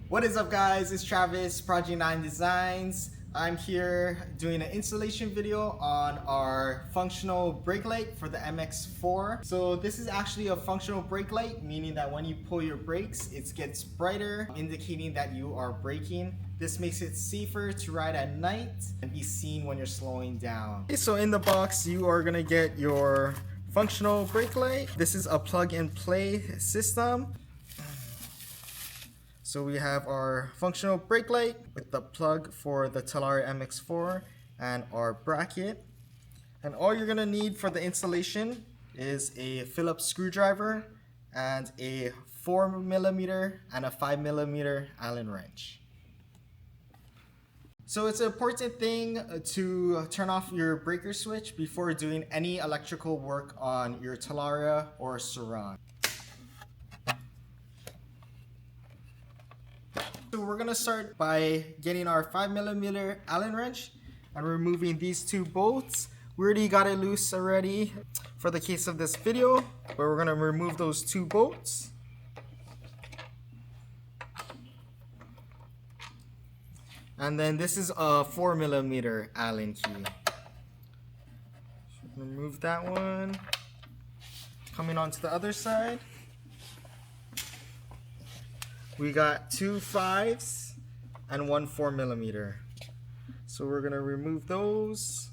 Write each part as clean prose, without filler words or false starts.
What is up, guys? It's Travis, Project 9 Designs. I'm here doing an installation video on our functional brake light for the MX4. So this is actually a functional brake light, meaning that when you pull your brakes, it gets brighter, indicating that you are braking. This makes it safer to ride at night and be seen when you're slowing down. Okay, so in the box, you are gonna get your functional brake light. This is a plug and play system. So we have our functional brake light with the plug for the TALARIA Mx4 and our bracket. And all you're gonna need for the installation is a Phillips screwdriver and a 4mm and a 5mm Allen wrench. So it's an important thing to turn off your breaker switch before doing any electrical work on your TALARIA or Surron. So we're gonna start by getting our 5mm Allen wrench and removing these two bolts. We already got it loose already for the case of this video, but we're gonna remove those two bolts. And then this is a 4mm Allen key. Remove that one. Coming on to the other side. We got two 5s and one 4mm. So we're gonna remove those.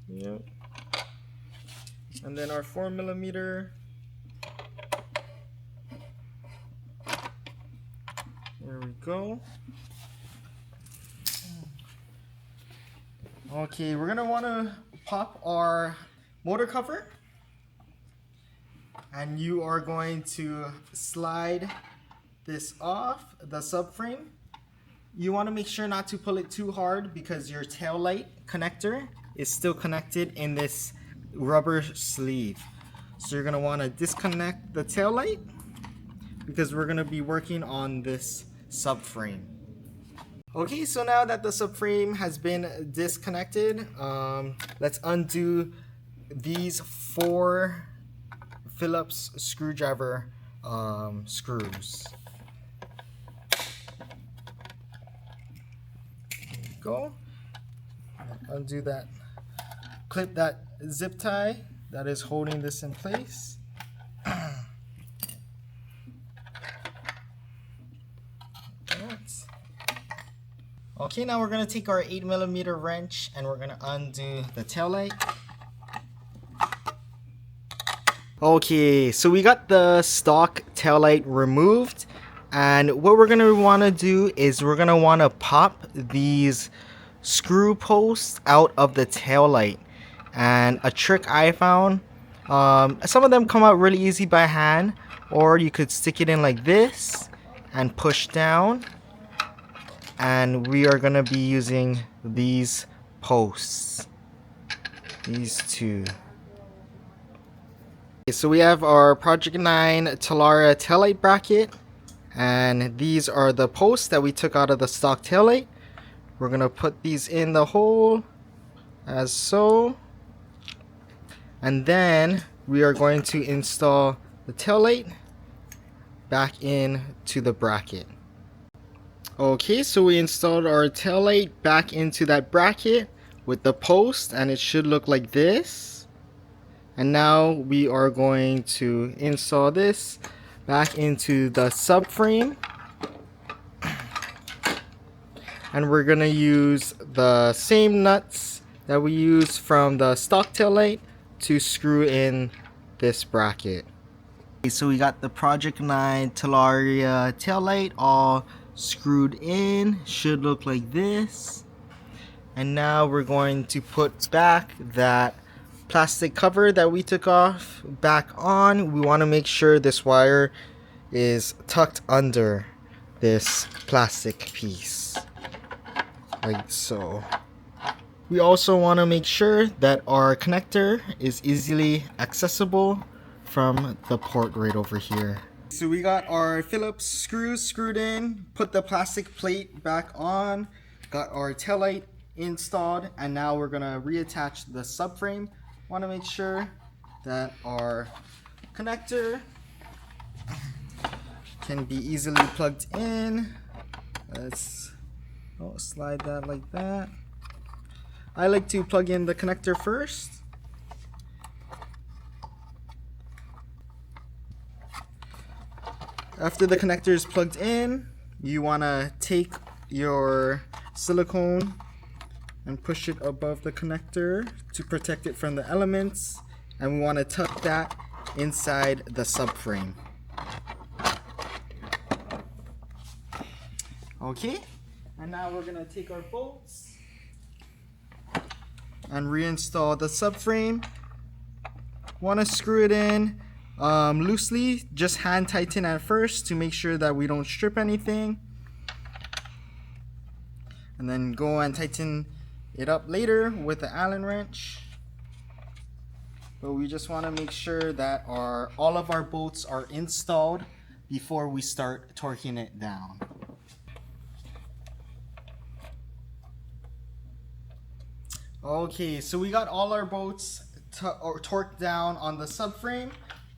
Yep. And then our 4mm. There we go. Okay, we're gonna wanna pop our motor cover. And you are going to slide this off the subframe. You want to make sure not to pull it too hard because your tail light connector is still connected in this rubber sleeve. So you're going to want to disconnect the tail light because we're going to be working on this subframe. Okay, so now that the subframe has been disconnected, let's undo these 4 Phillips screwdriver screws. There we go. Undo that. Clip that zip tie that is holding this in place. Okay, now we're going to take our 8mm wrench and we're going to undo the tail light. Okay, so we got the stock taillight removed, and what we're gonna want to do is we're gonna want to pop these screw posts out of the taillight. And a trick I found, some of them come out really easy by hand, or you could stick it in like this and push down. And we are gonna be using these posts, these two. So we have our Project 9 TALARIA taillight bracket, and these are the posts that we took out of the stock taillight. We're gonna put these in the hole as so, and then we are going to install the taillight back in to the bracket. Okay, so we installed our taillight back into that bracket with the post, and it should look like this. And now we are going to install this back into the subframe. And we're going to use the same nuts that we used from the stock taillight to screw in this bracket. Okay, so we got the Project 9 TALARIA taillight all screwed in. Should look like this. And now we're going to put back that plastic cover that we took off back on. We want to make sure this wire is tucked under this plastic piece like so. We also want to make sure that our connector is easily accessible from the port right over here. So we got our Phillips screws screwed in, put the plastic plate back on, got our taillight installed, and now we're gonna reattach the subframe. Want to make sure that our connector can be easily plugged in. Let's slide that like that. I like to plug in the connector first. After the connector is plugged in, you want to take your silicone and push it above the connector to protect it from the elements, and we want to tuck that inside the subframe. Okay, and now we're going to take our bolts and reinstall the subframe. Want to screw it in loosely, just hand tighten at first to make sure that we don't strip anything, and then go and tighten it up later with the Allen wrench. But we just want to make sure that all of our bolts are installed before we start torquing it down. Okay, so we got all our bolts torqued down on the subframe.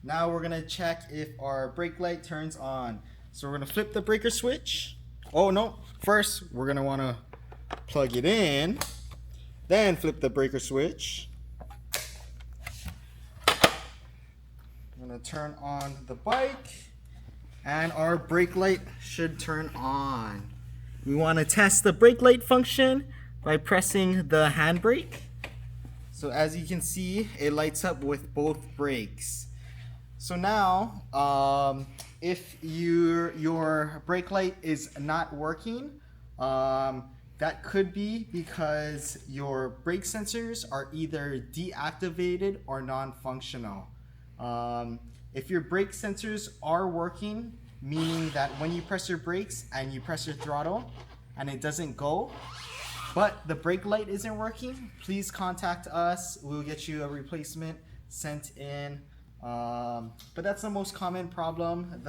Now we're gonna check if our brake light turns on. So we're gonna flip the breaker switch. Oh no, first we're gonna wanna plug it in, then flip the breaker switch. I'm gonna turn on the bike, and our brake light should turn on. We wanna test the brake light function by pressing the handbrake. So as you can see, it lights up with both brakes. So now, if your brake light is not working, that could be because your brake sensors are either deactivated or non-functional. If your brake sensors are working, meaning that when you press your brakes and you press your throttle and it doesn't go, but the brake light isn't working, please contact us. We'll get you a replacement sent in. But that's the most common problem.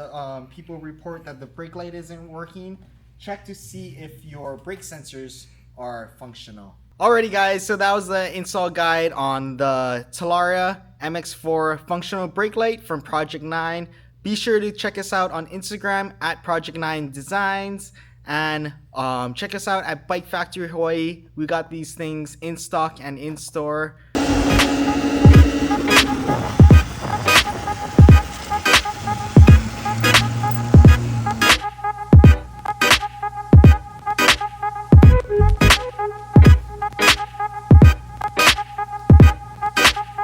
People report that the brake light isn't working. Check to see if your brake sensors are functional. Alrighty guys, so that was the install guide on the TALARIA Mx4 functional brake light from Project 9. Be sure to check us out on Instagram at Project 9 Designs. And check us out at Bike Factory Hawaii. We got these things in stock and in store.